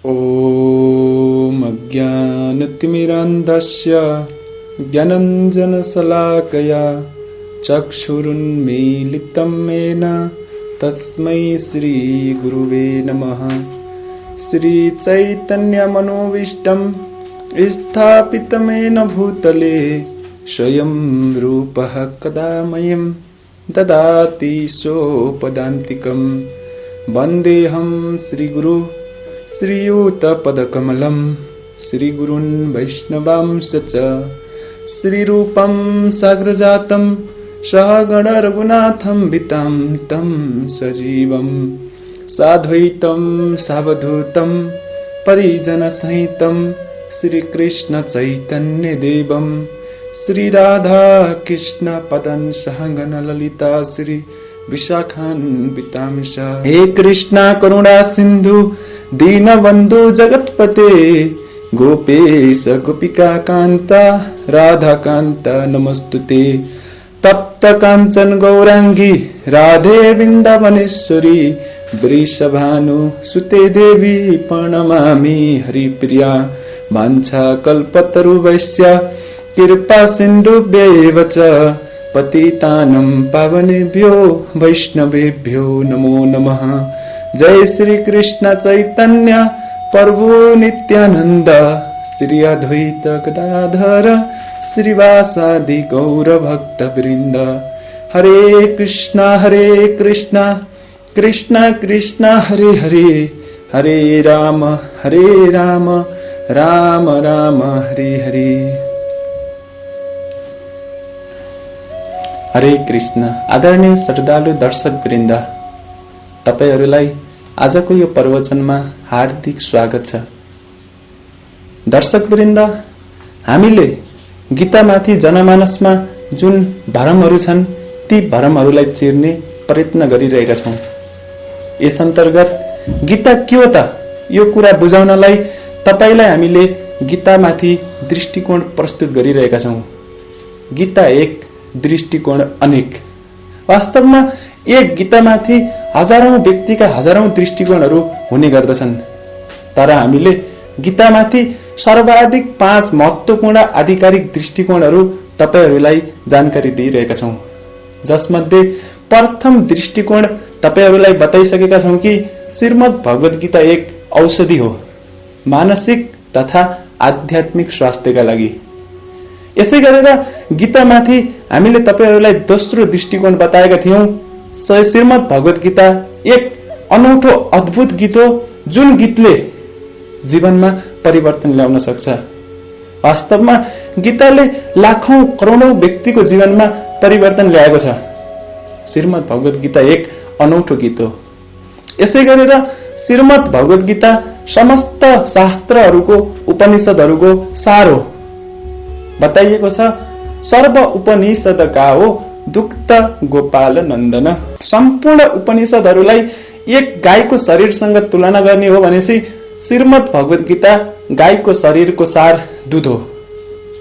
ॐ अज्ञानतिमिरान्धस्य ज्ञानाञ्जनशलाकया चक्षुरुन्मीलितं येन तस्मै श्रीगुरुवे नमः। श्रीचैतन्यमनोभीष्टं स्थापितमेन भूतले स्वयं रूपः कदा मह्यं ददाति सोपदान्तिकं। वन्देऽहं श्रीगुरु श्रीयुतपदकमलं श्रीगुरून् वैष्णवांश्च श्रीरूपं साग्रजातं सहगण रघुनाथं वितां तं सजीवं साद्वैतं सावधूतं परिजनसहितं श्रीकृष्ण चैतन्य देवं श्रीराधा कृष्ण पदं सहगण ललिता श्री विशाखान्वितांश। हे कृष्णा करुणा सिंधु दीनबंधु जगत्पते गोपेश गोपिका कांता राधा कांता नमस्तुते। तप्त कांचन गौरांगी राधे वृंदावनेश्वरी वृषभानु सुते देवी प्रणमामि हरिप्रिया। वाञ्छा कल्पतरुभ्यश्च कृपा सिन्धुभ्यैव च पतितानं पावनेभ्यो वैष्णवेभ्यो नमो नमः। जय श्री कृष्ण चैतन्य प्रभु नित्यानंद श्री अद्वैत गदाधर श्रीवासादि गौर भक्त वृंद। हरे कृष्णा कृष्णा कृष्णा हरे हरे हरे राम राम राम हरे हरे। हरे कृष्ण। आदरणीय श्रद्धालु दर्शक वृन्द, तपाईहरुलाई आजको यो प्रवचनमा हार्दिक स्वागत छ। दर्शक वृन्द, हामीले गीतामाथि जनमानसमा जुन भ्रमहरू छन् ती भ्रमहरूलाई चिर्ने प्रयत्न गरिरहेका छौं। यस अन्तर्गत गीता के हो त यो कुरा बुझाउनलाई तपाईलाई हामीले गीतामाथि दृष्टिकोण प्रस्तुत गरिरहेका छौं। गीता एक, दृष्टिकोण अनेक। वास्तवमा एक गीतामाथि हजारौं व्यक्तिका हजारौं दृष्टिकोणहरू हुने गर्दछन्, तर हामीले गीतामाथि सर्वाधिक 5 महत्त्वपूर्ण आधिकारिक दृष्टिकोणहरू तपाईहरूलाई जानकारी दिइरहेका छौं, जसमध्ये प्रथम दृष्टिकोण तपाईहरूलाई बताइसकेका छौं कि श्रीमद् भगवत गीता एक औषधि हो, मानसिक तथा आध्यात्मिक स्वास्थ्यका लागि। यसै गरेर गीतामाथि हामीले तपाईहरूलाई दोस्रो दृष्टिकोण बताएका थियौं। श्रीमद् भगवत गीता एक अनौठो अद्भुत गीत हो, जुन गीतले जीवनमा परिवर्तन ल्याउन सक्छ। वास्तवमा गीताले लाखौं करोडौं व्यक्तिको जीवनमा परिवर्तन ल्याएको छ। श्रीमद् भगवत गीता एक अनौठो गीत हो। यसै गरेर श्रीमद् भगवत गीता समस्त शास्त्रहरूको उपनिषदहरूको सार हो। बताइएको छ, सर्व उपनिषदका हो दुक्त गोपाल नन्दन। सम्पूर्ण उपनिषदहरूलाई एक गाईको शरीरसँग तुलना गर्ने हो भनेपछि श्रीमद् भगवत गीता गाईको शरीरको सार दूध हो।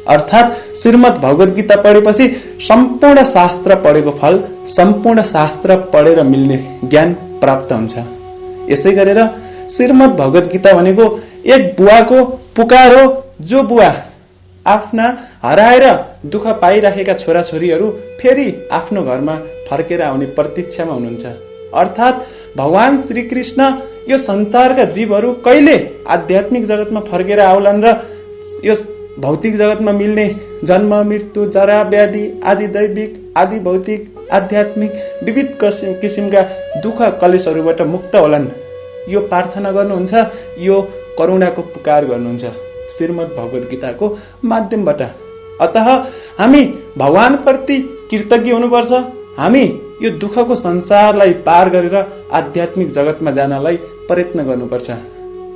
अर्थात श्रीमद् भगवत गीता पढेपछि सम्पूर्ण शास्त्र पढेको फल, सम्पूर्ण शास्त्र पढेर मिल्ने ज्ञान प्राप्त हुन्छ। यसै गरेर श्रीमद् भगवत गीता भनेको एक बुवाको पुकार हो, जो बुवा आफ्ना हराएर दुःख पाइराखेका छोराछोरीहरू फेरि आफ्नो घरमा फर्केर आउने प्रतीक्षामा हुनुहुन्छ। अर्थात भगवान श्रीकृष्ण यो संसारका जीवहरू कहिले आध्यात्मिक जगतमा फर्केर आउलान् र यो भौतिक जगतमा मिल्ने जन्म मृत्यु जरा व्याधि आदि दैविक आदि भौतिक आध्यात्मिक विविध किसिमका दुःख कलेशहरूबाट मुक्त होलान्, यो प्रार्थना गर्नुहुन्छ, यो करुणाको पुकार गर्नुहुन्छ श्रीमद् भगवत गीताको माध्यमबाट। अतः हामी भगवानप्रति कृतज्ञ हुनुपर्छ। हामी यो दुःखको संसारलाई पार गरेर आध्यात्मिक जगतमा जानलाई प्रयत्न गर्नुपर्छ।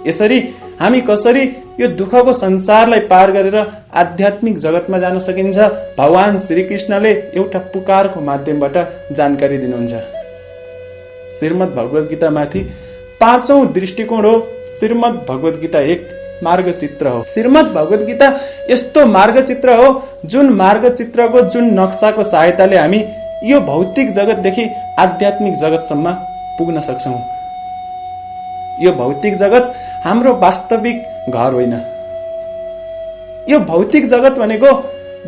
यसरी हामी कसरी यो दुःखको संसारलाई पार गरेर आध्यात्मिक जगतमा जान सकिन्छ, भगवान श्रीकृष्णले एउटा पुकारको माध्यमबाट जानकारी दिनुहुन्छ। श्रीमद् भगवत गीतामाथि 5औं दृष्टिकोण हो श्रीमद् भगवत गीता एक मार्गचित्र हो। श्रीमद् भगवत गीता यस्तो मार्गचित्र हो जुन मार्गचित्रको जुन नक्साको सहायताले हामी यो भौतिक जगतदेखि आध्यात्मिक जगतसम्म पुग्न सक्छौं। यो भौतिक जगत हाम्रो वास्तविक घर होइन। यो भौतिक जगत भनेको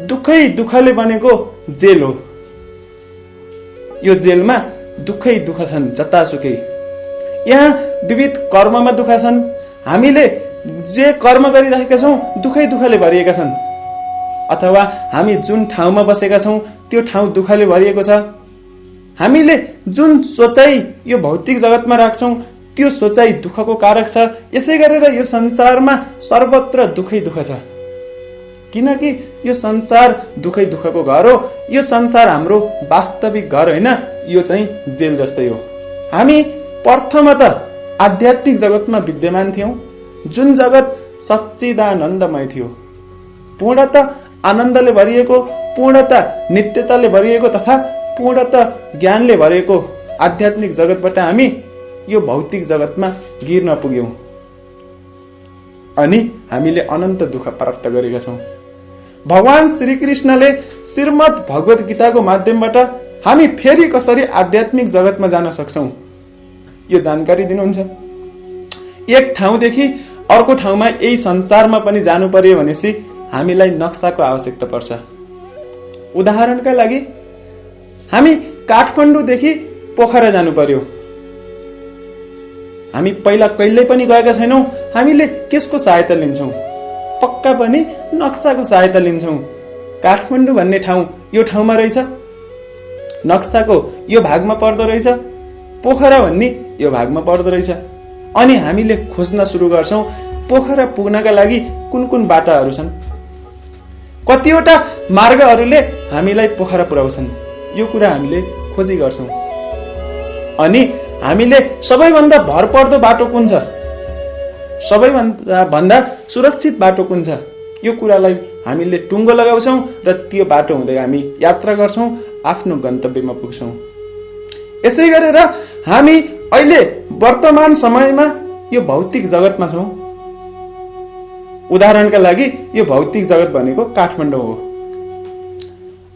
दुःखले बनेको जेल हो। यो जेलमा दुःखै दुःख छन् जतासुकै। यहाँ विविध कर्ममा दुःख छन्। हामीले जे कर्म गरिरहेका छौं दुःखले भरिएका छन्, अथवा हामी जुन ठाउँमा बसेका छौं त्यो ठाउँ दुःखले भरिएको छ। हामीले जुन सोचाइ यो भौतिक जगतमा राख्छौं त्यो सोचाइ दुःखको कारक छ। यसै गरेर यो संसारमा सर्वत्र दुःख छ, किनकि यो संसार दुःखको घर हो। यो संसार हाम्रो वास्तविक घर होइन, यो चाहिँ जेल जस्तै हो। हामी प्रथमतः आध्यात्मिक जगतमा विद्यमान थियौं, जुन जगत सच्चिदानन्दमय थियो, पूर्णतः आनन्दले भरिएको, पूर्णतः नित्यताले भरिएको तथा पूर्णतः ज्ञानले भरिएको आध्यात्मिक जगतबाट हामी यो भौतिक जगतमा गिर्न पुग्यौं अनि हामीले अनन्त दुःख प्राप्त गरेका छौं। भगवान श्री कृष्णले श्रीमद् भगवत गीताको माध्यमबाट हामी फेरि कसरी आध्यात्मिक जगतमा जान सक्छौं यो जानकारी दिनुहुन्छ। एक ठाउँदेखि अर्को ठाउँमा यही संसारमा पनि जानु पर्यो भनेपछि हामीलाई नक्साको आवश्यकता पर्छ। उदाहरणका लागि हामी काठमाडौँदेखि पोखरा जानु पर्यो। हामी पहिला कहिल्यै पनि गएका छैनौं, हामीले कसको सहायता लिन्छौं? पक्का पनि नक्साको सहायता लिन्छौं। काठमाडौँ भन्ने ठाउँ यो ठाउँमा रहेछ, नक्साको यो भागमा पर्दो रहेछ, पोखरा भन्ने यो भागमा पर्दो रहेछ। अनि हामीले खोज्न सुरु गर्छौं पोखरा पुग्नका लागि कुन कुन बाटाहरू छन्। कतिवटा मार्गहरूले हामीलाई पोखरा पुर्याउँछन्, यो कुरा हामीले खोजी गर्छौं। अनि हामीले सबैभन्दा भरपर्दो बाटो कुन छ, सबैभन्दा सुरक्षित बाटो कुन छ, यो कुरालाई हामीले टुङ्गो लगाउँछौं र त्यो बाटो हुँदै हामी यात्रा गर्छौं, आफ्नो गन्तव्यमा पुग्छौं। यसै गरेर हामी अहिले वर्तमान समयमा यो भौतिक जगतमा छौं। उदाहरणका लागि यो भौतिक जगत भनेको काठमाडौँ हो।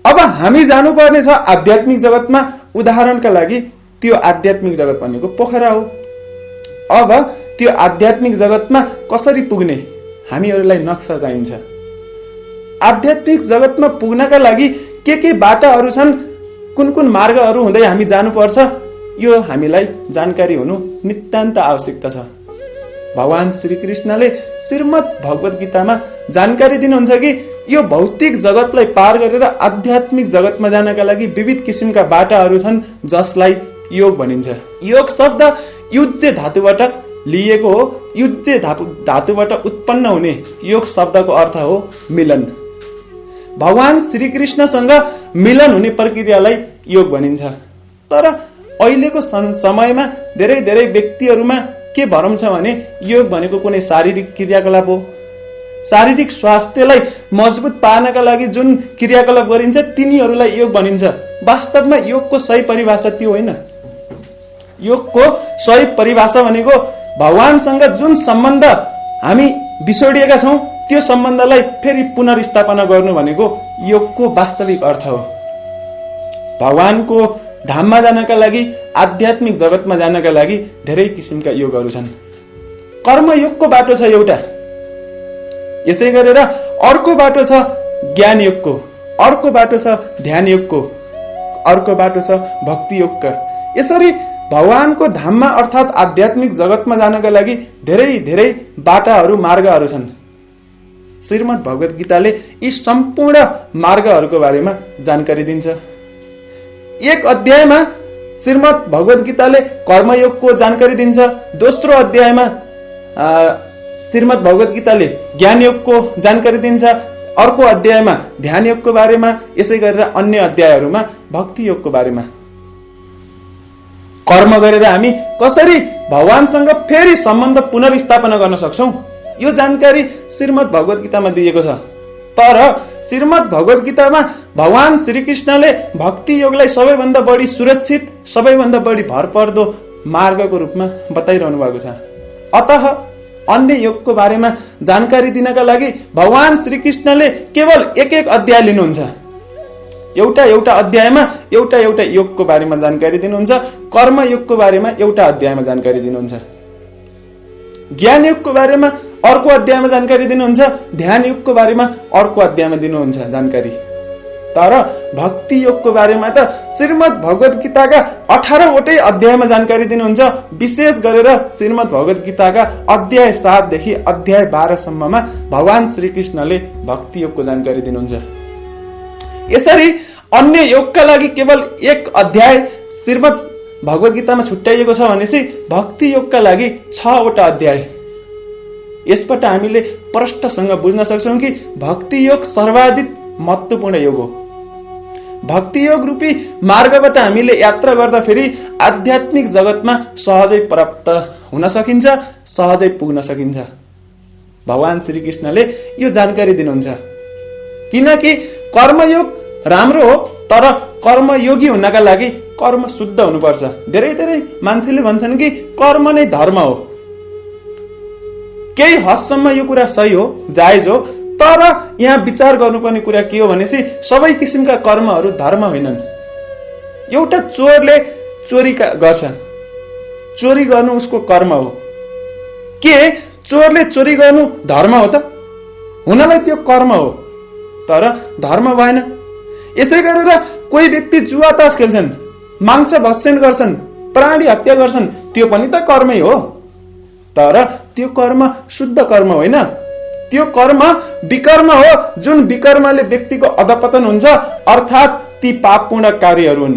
अब हामी जानुपर्ने छ आध्यात्मिक जगतमा। उदाहरणका लागि त्यो आध्यात्मिक जगत भनेको पोखरा हो। अब त्यो आध्यात्मिक जगतमा कसरी पुग्ने, हामीहरूलाई नक्सा चाहिन्छ। आध्यात्मिक जगतमा पुग्नका लागि के बाटाहरू छन्, कुन कुन मार्गहरू हुँदै हामी जानुपर्छ, यो हामीलाई जानकारी हुनु नितान्त आवश्यकता छ। भगवान श्री कृष्णले श्रीमद् भगवत गीतामा जानकारी दिनुहुन्छ कि यो भौतिक जगतलाई पार गरेर आध्यात्मिक जगतमा जानका लागि विविध किसिमका बाटाहरू छन्, जसलाई योग भनिन्छ। योग शब्द युज्य धातुबाट लिएको हो। युज्य धातुबाट उत्पन्न हुने योग शब्दको अर्थ हो मिलन। भगवान श्री कृष्णसँग मिलन हुने प्रक्रियालाई योग भनिन्छ। तर अहिलेको समयमा धेरै व्यक्तिहरूमा के भरम छ भने योग भनेको कुनै शारीरिक क्रियाकलाप हो। शारीरिक स्वास्थ्यलाई मजबुत पार्नका लागि जुन क्रियाकलाप गरिन्छ तिनीहरूलाई योग भनिन्छ। वास्तवमा योगको सही परिभाषा त्यो होइन। योगको सही परिभाषा भनेको भगवानसँग जुन सम्बन्ध हामी बिछोडिएका छौं त्यो सम्बन्धलाई फेरि पुनर्स्थापना गर्नु भनेको योगको वास्तविक अर्थ हो। भगवानको धाममा जानका लागि, आध्यात्मिक जगतमा जानका लागि धेरै किसिमका योगहरू छन्। कर्मयोगको बाटो छ एउटा, यसै गरेर अर्को बाटो छ ज्ञान योगको, अर्को बाटो छ ध्यान योगको, अर्को बाटो छ भक्ति योगको। यसरी भगवानको धाममा अर्थात् आध्यात्मिक जगतमा जानका लागि धेरै बाटाहरू, मार्गहरू छन्। श्रीमद् भगवत गीताले यी सम्पूर्ण मार्गहरूको बारेमा जानकारी दिन्छ। एक अध्यायमा श्रीमद् भगवत गीताले कर्मयोगको जानकारी दिन्छ। दोस्रो अध्यायमा श्रीमद् भगवत गीताले ज्ञान योगको जानकारी दिन्छ। अर्को अध्यायमा ध्यान योगको बारेमा, यसै गरेर अन्य अध्यायहरूमा भक्ति योगको बारेमा। कर्म गरेर हामी कसरी भगवानसँग फेरि सम्बन्ध पुनर्स्थापना गर्न सक्छौं यो जानकारी श्रीमद् भगवत गीतामा दिएको छ। तर श्रीमद् भगवत गीतामा भगवान श्रीकृष्णले भक्ति योगलाई सबैभन्दा बढी सुरक्षित, सबैभन्दा बढी भरपर्दो मार्गको रूपमा बताइरहनु भएको छ। अतः अन्य योगको बारेमा जानकारी दिनका लागि भगवान श्रीकृष्णले केवल एक अध्याय लिनुहुन्छ। एउटा अध्यायमा एउटा योगको बारेमा जानकारी दिनुहुन्छ। कर्म योगको बारेमा एउटा अध्यायमा जानकारी दिनुहुन्छ। ज्ञान योगको बारेमा अर्को अध्यायमा जानकारी दिनुहुन्छ, ध्यान योगको बारेमा अर्को अध्यायमा दिनुहुन्छ जानकारी। तर भक्ति योगको बारेमा त श्रीमद् भगवत गीताका 18वटै अध्यायमा जानकारी दिनुहुन्छ। विशेष गरेर श्रीमद् भगवत गीताका अध्याय 7 देखि अध्याय 12 सम्ममा भगवान श्रीकृष्णले भक्ति योगको जानकारी दिनुहुन्छ। यसरी अन्य योगका लागि केवल एक अध्याय श्रीमद् भगवत गीतामा छुट्याइएको छ भनेपछि भक्ति योगका लागि 6वटा अध्याय। यसबाट हामीले प्रष्टसँग बुझ्न सक्छौं कि भक्ति योग सर्वाधिक महत्त्वपूर्ण योग हो। भक्ति योग रूपी मार्गबाट हामीले यात्रा गर्दा फेरि आध्यात्मिक जगतमा सहजै प्राप्त हुन सकिन्छ, सहजै पुग्न सकिन्छ। भगवान श्रीकृष्णले यो जानकारी दिनुहुन्छ। किनकि कर्मयोग राम्रो हो, तर कर्मयोगी हुनका लागि कर्म शुद्ध हुनुपर्छ। धेरै मान्छेले भन्छन् कि कर्म नै धर्म हो। केही हदसम्म यो कुरा सही हो, जायज हो, तर यहाँ विचार गर्नुपर्ने कुरा के हो भनेपछि सबै किसिमका कर्महरू धर्म होइनन्। एउटा चोरले चोरी गर्छ, चोरी गर्नु उसको कर्म हो। के चोरले चोरी गर्नु धर्म हो त? हुनलाई त्यो कर्म हो, तर धर्म भएन। यसै गरेर कोही व्यक्ति जुवा तास खेल्छन्, मांस भक्षण गर्छन्, प्राणी हत्या गर्छन्, त्यो पनि त कर्मै हो, तर त्यो कर्म शुद्ध कर्म होइन। त्यो कर्म विकर्म हो, जुन विकर्मले व्यक्तिको अधपतन हुन्छ, अर्थात् ती पापपूर्ण कार्यहरू हुन्।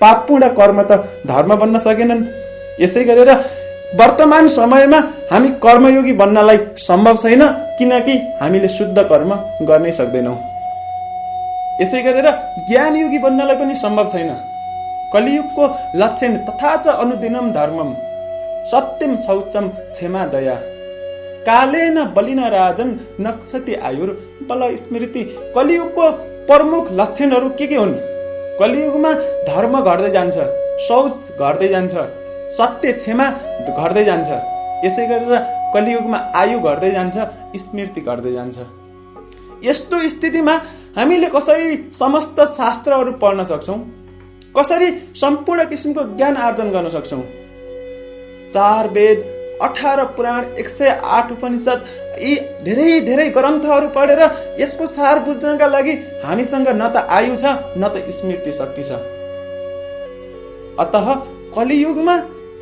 पापपूर्ण कर्म त धर्म बन्न सकेनन्। यसै गरेर वर्तमान समयमा हामी कर्मयोगी बन्नलाई सम्भव छैन, किनकि हामीले शुद्ध कर्म गर्नै सक्दैनौं। यसै गरेर ज्ञानयोगी बन्नलाई पनि सम्भव छैन। कलियुगको लक्षण तथा च अनुदिनम धर्मम सत्यम शौचम क्षमा दया कालेन बलिन राजन नक्षति आयुर बल स्मृति। कलियुगको प्रमुख लक्षणहरू के हुन्? कलियुगमा धर्म घट्दै जान्छ, शौच घट्दै जान्छ, सत्य क्षमा घट्दै जान्छ। यसै गरेर कलियुगमा आयु घट्दै जान्छ, स्मृति घट्दै जान्छ। यस्तो स्थितिमा हामीले कसरी समस्त शास्त्रहरू पढ्न सक्छौं? कसरी सम्पूर्ण किसिमको ज्ञान आर्जन गर्न सक्छौं? 4 वेद, 18 पुराण, 108 उपनिषद, यी धेरै ग्रन्थहरू पढेर यसको सार बुझ्नका लागि हामीसँग न त आयु छ, न त स्मृति शक्ति छ। अतः कलियुगमा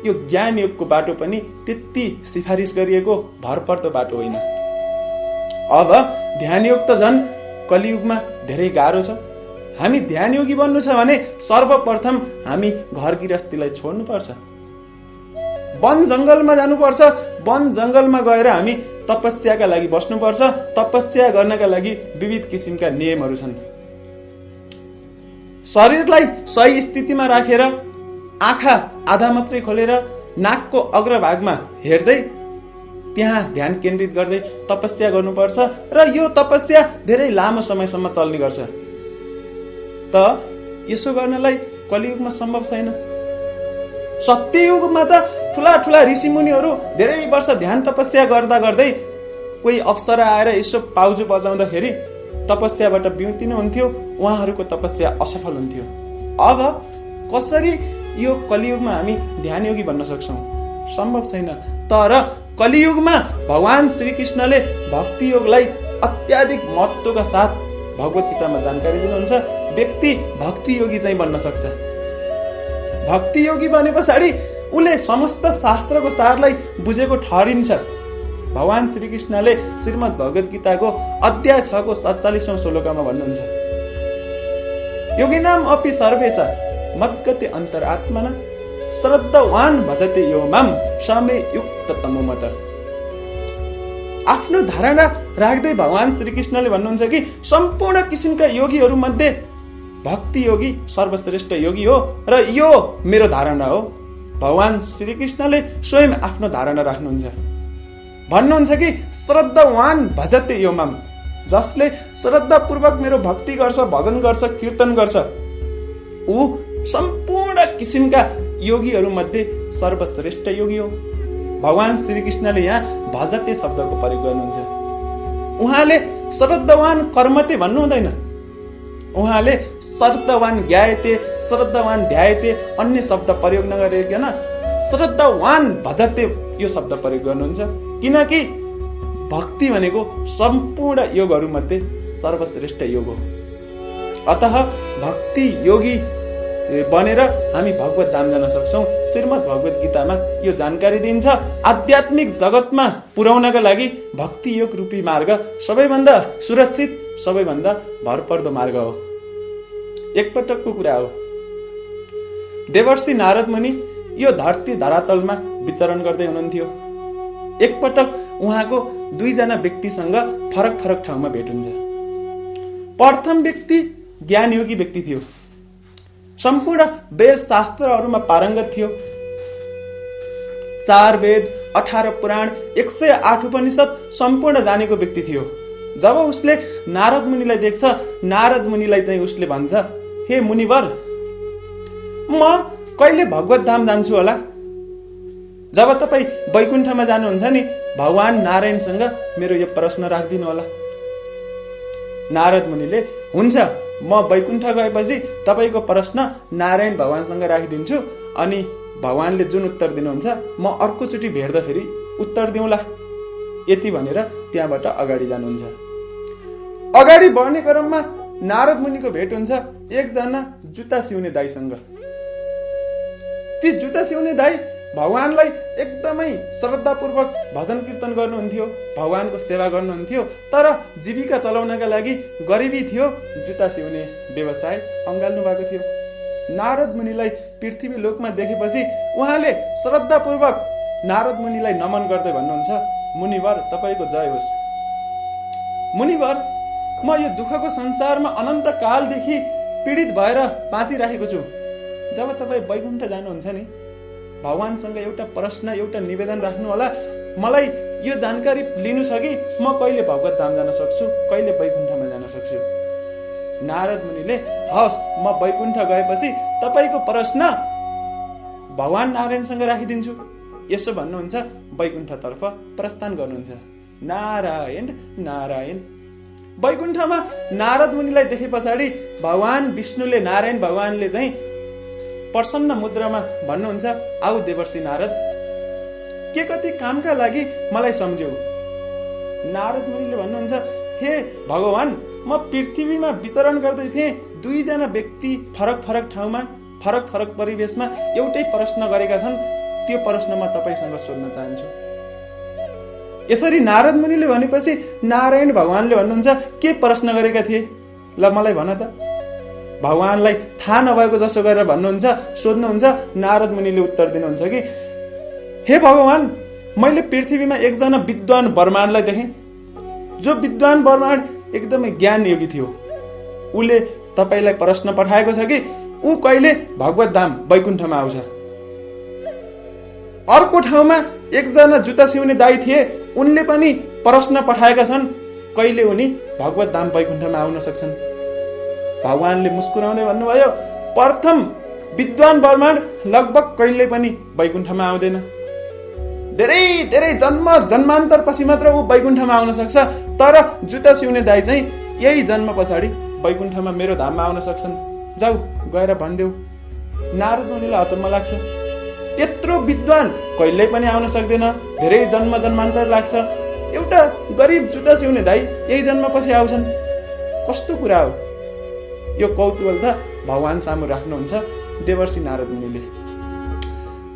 यो ज्ञान योगको बाटो पनि त्यति सिफारिस गरिएको भरपर्दो बाटो होइन। अब ध्यान योग त झन् कलियुगमा धेरै गाह्रो छ। हामी ध्यान योगी बन्नु छ भने सर्वप्रथम हामी घर गृहस्थीलाई छोड्नुपर्छ, वन जंगलमा जानुपर्छ। वन जंगलमा गएर हामी तपस्याका लागि बस्नुपर्छ। तपस्या गर्नका लागि विविध किसिमका नियमहरू छन्। शरीरलाई सही स्थितिमा राखेर आँखा आधा मात्रै खोलेर नाकको अग्रभागमा हेर्दै त्यहाँ ध्यान केन्द्रित गर्दै तपस्या गर्नुपर्छ र यो तपस्या धेरै लामो समयसम्म चल्ने गर्छ। त यसो गर्नलाई कलियुगमा सम्भव छैन। सत्ययुगमा त ठूला ऋषिमुनिहरू धेरै वर्ष ध्यान तपस्या गर्दा गर्दै कोही अप्सरा आएर यसो पाउजु बजाउँदाखेरि तपस्याबाट बिउतिनुहुन्थ्यो, उहाँहरूको तपस्या असफल हुन्थ्यो। अब कसरी यो कलियुगमा हामी ध्यान योगी बन्न सक्छौं? सम्भव छैन। तर कलियुगमा भगवान श्रीकृष्णले भक्ति योगलाई अत्याधिक महत्त्वका साथ भगवत गीतामा जानकारी दिनुहुन्छ। व्यक्ति भक्ति योगी चाहिँ बन्न सक्छ। भक्ति योगी बने पछाडि उले समस्त शास्त्रको सारलाई बुझेको ठहरिन्छ। भगवान श्रीकृष्णले श्रीमद् भगवत गीताको अध्याय 6 को 47औं श्लोकमा भन्नुहुन्छ, योगिनाम अपि सर्वेश मद्गते अन्तरात्मना श्रद्धावान भजते यो माम समे युक्त तमोमत। आफ्नो धारणा राख्दै भगवान श्रीकृष्णले भन्नुहुन्छ कि सम्पूर्ण किसिमका योगीहरू मध्ये भक्ति योगी सर्वश्रेष्ठ योगी हो र यो मेरो धारणा हो। भगवान श्रीकृष्णले स्वयं आफ्नो धारणा राख्नुहुन्छ। भन्नुहुन्छ कि श्रद्धावान भजते यो माम, जसले श्रद्धापूर्वक मेरो भक्ति गर्छ, भजन गर्छ, कीर्तन गर्छ, ऊ सम्पूर्ण किसिमका योगीहरू मध्ये सर्वश्रेष्ठ योगी हो। भगवान श्रीकृष्णले यहाँ भजते शब्दको प्रयोग गर्नुहुन्छ। उहाँले श्रद्धावान कर्मते भन्नु हुँदैन, उहाँले श्रद्धावान ज्ञायते, श्रद्धावान ध्यायते अन्य शब्द प्रयोग नगरिकन श्रद्धावान भजते यो शब्द प्रयोग गर्नुहुन्छ, किनकि भक्ति भनेको सम्पूर्ण योगहरूमध्ये सर्वश्रेष्ठ योग हो। अतः भक्ति योगी बनेर हामी भगवत धाम जान सक्छौं। श्रीमद् भगवत गीतामा यो जानकारी दिन्छ। आध्यात्मिक जगतमा पुर्याउनका लागि भक्ति योग रूपी मार्ग सबैभन्दा सुरक्षित, सबैभन्दा भरपर्दो मार्ग हो। एकपटकको कुरा हो, देवर्षि नारद मुनि यो धरती धरातलमा विचरण गर्दै हुनुहुन्थ्यो। एकपटक उहाँको दुईजना व्यक्तिसँग फरक फरक ठाउँमा भेट हुन्छ। प्रथम व्यक्ति ज्ञानयोगी व्यक्ति थियो, सम्पूर्ण वेद शास्त्रहरूमा पारङ्गत थियो। 4 वेद, 18 पुराण, 108 उपनिषद सम्पूर्ण जानेको व्यक्ति थियो। जब उसले नारद मुनिलाई देख्छ, नारद मुनिलाई चाहिँ उसले भन्छ, हे मुनिवर, म कहिले भगवत धाम जान्छु होला? जब तपाईँ वैकुण्ठमा जानुहुन्छ नि, भगवान नारायणसँग मेरो यो प्रश्न राखिदिनु होला। नारद मुनिले, हुन्छ, म वैकुण्ठ गएपछि तपाईँको प्रश्न नारायण भगवानसँग राखिदिन्छु, अनि भगवानले जुन उत्तर दिनुहुन्छ म अर्कोचोटि भेट्दाखेरि उत्तर दिउँला। यति भनेर त्यहाँबाट अगाडि जानुहुन्छ। अगाडि बढ्ने क्रममा नारद मुनिको भेट हुन्छ एकजना जुत्ता सिउने दाईसँग। ती जुत्ता सिउने दाई भगवानलाई एकदमै श्रद्धापूर्वक भजन कीर्तन गर्नुहुन्थ्यो, भगवानको सेवा गर्नुहुन्थ्यो, तर जीविका चलाउनका लागि गरिबी थियो, जुत्ता सिउने व्यवसाय अँगाल्नु भएको थियो। नारद मुनिलाई पृथ्वी लोकमा देखेपछि उहाँले श्रद्धापूर्वक नारद मुनिलाई नमन गर्दै भन्नुहुन्छ, मुनिवर, तपाईँको जय होस्। मुनिवर, म यो दुःखको संसारमा अनन्त कालदेखि पीडित भएर बाँचिरहेको छु। जब तपाईँ वैकुण्ठ जानुहुन्छ नि, भगवानसँग एउटा प्रश्न, एउटा निवेदन राख्नु होला। मलाई यो जानकारी लिनु छ कि म कहिले भगवत धाम जान सक्छु, कहिले वैकुण्ठमा जान सक्छु। नारद मुनिले, हस्, म वैकुण्ठ गएपछि तपाईँको प्रश्न भगवान नारायणसँग राखिदिन्छु। यसो भन्नुहुन्छ, वैकुण्ठतर्फ प्रस्थान गर्नुहुन्छ। नारायण नारायण। वैकुण्ठमा नारद मुनिलाई देखे पछाडि भगवान विष्णुले, नारायण भगवानले चाहिँ प्रसन्न मुद्रामा भन्नुहुन्छ, आऊ देवर्षि नारद, के कति कामका लागि मलाई सम्झ्यौ। नारद मुनिले भन्नुहुन्छ, हे भगवान, म पृथ्वीमा विचरण गर्दै थिएँ। दुईजना व्यक्ति फरक फरक ठाउँमा, फरक फरक परिवेशमा एउटै प्रश्न गरेका छन्। त्यो प्रश्न म तपाईसँग सोध्न चाहन्छु। यसरी नारद मुनिले भनेपछि नारायण भगवानले भन्नुहुन्छ, के प्रश्न गरेका थिए? ल मलाई भन त। भगवानलाई थाहा नभएको जसो गरेर भन्नुहुन्छ, सोध्नुहुन्छ। नारद मुनिले उत्तर दिनुहुन्छ कि, हे भगवान, मैले पृथ्वीमा एकजना विद्वान ब्राह्मणलाई देखेँ, जो विद्वान ब्राह्मण एकदमै ज्ञान योगी थियो। उसले तपाईलाई प्रश्न पठाएको छ कि ऊ कहिले भगवत धाम वैकुण्ठमा आउँछ। अर्को ठाउँमा एकजना जुत्ता सिउने दाई थिए, उनले पनि प्रश्न पठाएका छन्, कहिले उनी भगवत धाम वैकुण्ठमा आउन सक्छन्। भगवानले मुस्कुराउँदै भन्नुभयो, प्रथम विद्वान ब्राह्मण लगभग कहिले पनि वैकुण्ठमा आउँदैन। धेरै धेरै जन्म जन्मान्तर पछि मात्र ऊ वैकुण्ठमा आउन सक्छ। तर जुत्ता सिउने दाई चाहिँ यही जन्म पछाडि वैकुण्ठमा मेरो धाममा आउन सक्छन्। जाऊ, गएर भनिदेऊ। नारद मुनिलाई अचम्म लाग्छ, त्यत्रो विद्वान कहिल्यै पनि आउन सक्दैन, धेरै जन्म जन्मान्तर लाग्छ। एउटा गरिब जुत्ता सिउने दाई यही जन्म पछि आउँछन्, कस्तो कुरा हो? यो कौतूहल त भगवान सामु राख्नुहुन्छ देवर्षि नारद मुनिले।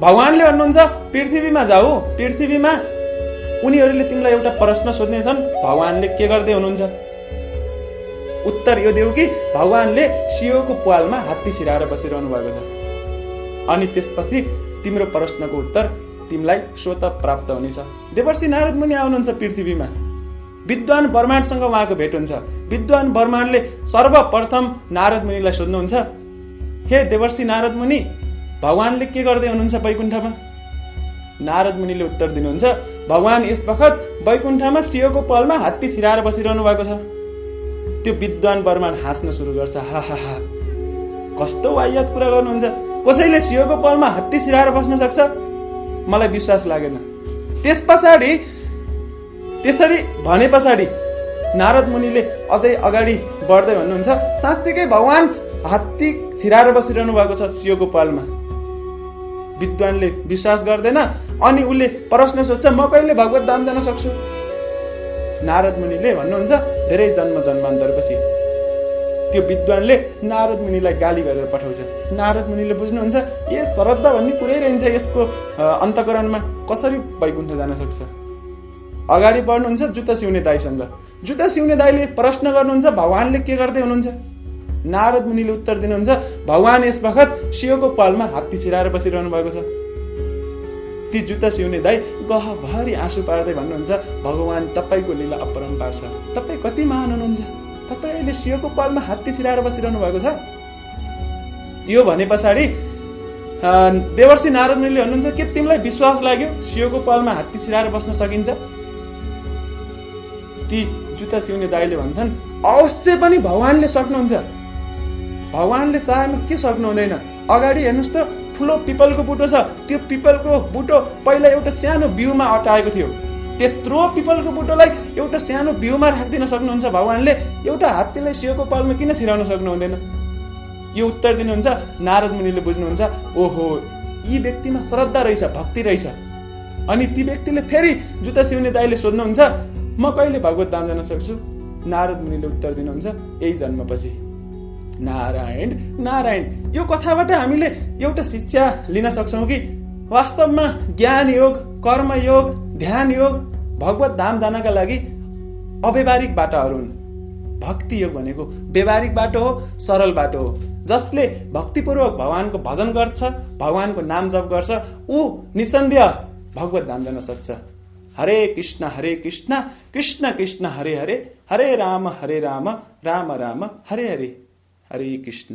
भगवानले भन्नुहुन्छ, पृथ्वीमा जाऊ, पृथ्वीमा उनीहरूले तिमीलाई एउटा प्रश्न सोध्नेछन्, भगवानले के गर्दै हुनुहुन्छ? उत्तर यो देऊ कि भगवानले शिवको प्वालमा हात्ती छिराएर बसिरहनु भएको छ, अनि त्यसपछि तिम्रो प्रश्नको उत्तर तिमीलाई स्वतः प्राप्त हुनेछ। देवर्षि नारद मुनि आउनुहुन्छ पृथ्वीमा, विद्वान ब्राह्मणसँग उहाँको भेट हुन्छ। विद्वान ब्राह्मणले सर्वप्रथम नारद मुनिलाई सोध्नुहुन्छ, हे देवर्षि नारद मुनि, भगवानले के गर्दै हुनुहुन्छ वैकुण्ठमा? नारद मुनिले उत्तर दिनुहुन्छ, भगवान यस बखत वैकुण्ठमा शिवको प्वालमा हात्ती छिराएर बसिरहनु भएको छ। त्यो विद्वान ब्राह्मण हाँस्न सुरु गर्छ, हा हा हा, कस्तो वाहियात कुरा गर्नुहुन्छ, कसैले शिवको प्वालमा हात्ती छिराएर बस्न सक्छ? मलाई विश्वास लागेन। त्यस पछाडि त्यसरी भने पछाडि नारद मुनिले अझै अगाडि बढ्दै भन्नुहुन्छ, साँच्चीकै भगवान हात्ती छिराएर बसिरहनु भएको छ शिवको प्वालमा। विद्वानले विश्वास गर्दैन अनि उसले प्रश्न सोध्छ म कहिले भगवत धाम जान सक्छु। नारद मुनिले भन्नुहुन्छ धेरै जन्म जन्मान्तरपछि त्यो विद्वानले नारद मुनिलाई गाली गरेर पठाउँछ। नारद मुनिले बुझ्नुहुन्छ ए श्रद्धा भन्ने कुरै रहन्छ यसको अन्तकरणमा, कसरी वैकुण्ठ जान सक्छ। अगाडि बढ्नुहुन्छ जुत्ता सिउने दाईसँग। जुत्ता सिउने दाईले प्रश्न गर्नुहुन्छ भगवानले के गर्दै हुनुहुन्छ। नारद मुनिले उत्तर दिनुहुन्छ भगवान यस बखत शिवको पालमा हात्ती छिराएर बसिरहनु भएको छ। ती जुत्ता सिउने दाई गहभरि आँसु पार्दै भन्नुहुन्छ भगवान तपाईको लीला अपरम्पार छ, तपाई कति महान हुनुहुन्छ, तपाई अहिले शिवको पालमा हात्ती छिराएर बसिरहनु भएको छ। यो भने पछाडि देवर्षि नारद मुनिले भन्नुहुन्छ के तिमीलाई विश्वास लाग्यो शिवको पालमा हात्ती छिराएर बस्न सकिन्छ। ती जुत्ता सिउने दाईले भन्छन् अवश्य पनि भगवानले सक्नुहुन्छ, भगवानले चाहेमा के सक्नु हुँदैन। अगाडि हेर्नुहोस् त ठुलो पिपलको बुटो छ, त्यो पिपलको बुटो पहिला एउटा सानो बिउमा अटाएको थियो, त्यत्रो पिपलको बुटोलाई एउटा सानो बिउमा राखिदिन सक्नुहुन्छ भगवानले, एउटा हात्तीलाई शिवको पालमा किन छिराउन सक्नु हुँदैन। यो उत्तर दिनुहुन्छ नारद मुनिले बुझ्नुहुन्छ ओहो यी व्यक्तिमा श्रद्धा रहेछ, भक्ति रहेछ। अनि ती व्यक्तिले फेरि जुत्ता सिउने दाईले सोध्नुहुन्छ म कहिले भगवत धाम जान सक्छु। नारद मुनिले उत्तर दिनुहुन्छ यही जन्मपछि। नारायण नारायण। यो कथाबाट हामीले एउटा शिक्षा लिन सक्छौं कि वास्तवमा ज्ञान योग, कर्म योग, ध्यान योग भगवत धाम जानका लागि अव्यवहारिक बाटाहरू हुन्। भक्ति योग भनेको व्यवहारिक बाटो हो, सरल बाटो हो। जसले भक्तिपूर्वक भगवानको भजन गर्छ, भगवानको नाम जप गर्छ, ऊ निसन्देह भगवत धाम जान सक्छ। हरे कृष्ण कृष्ण कृष्ण हरे हरे, हरे राम राम राम हरे हरे, हरे कृष्ण।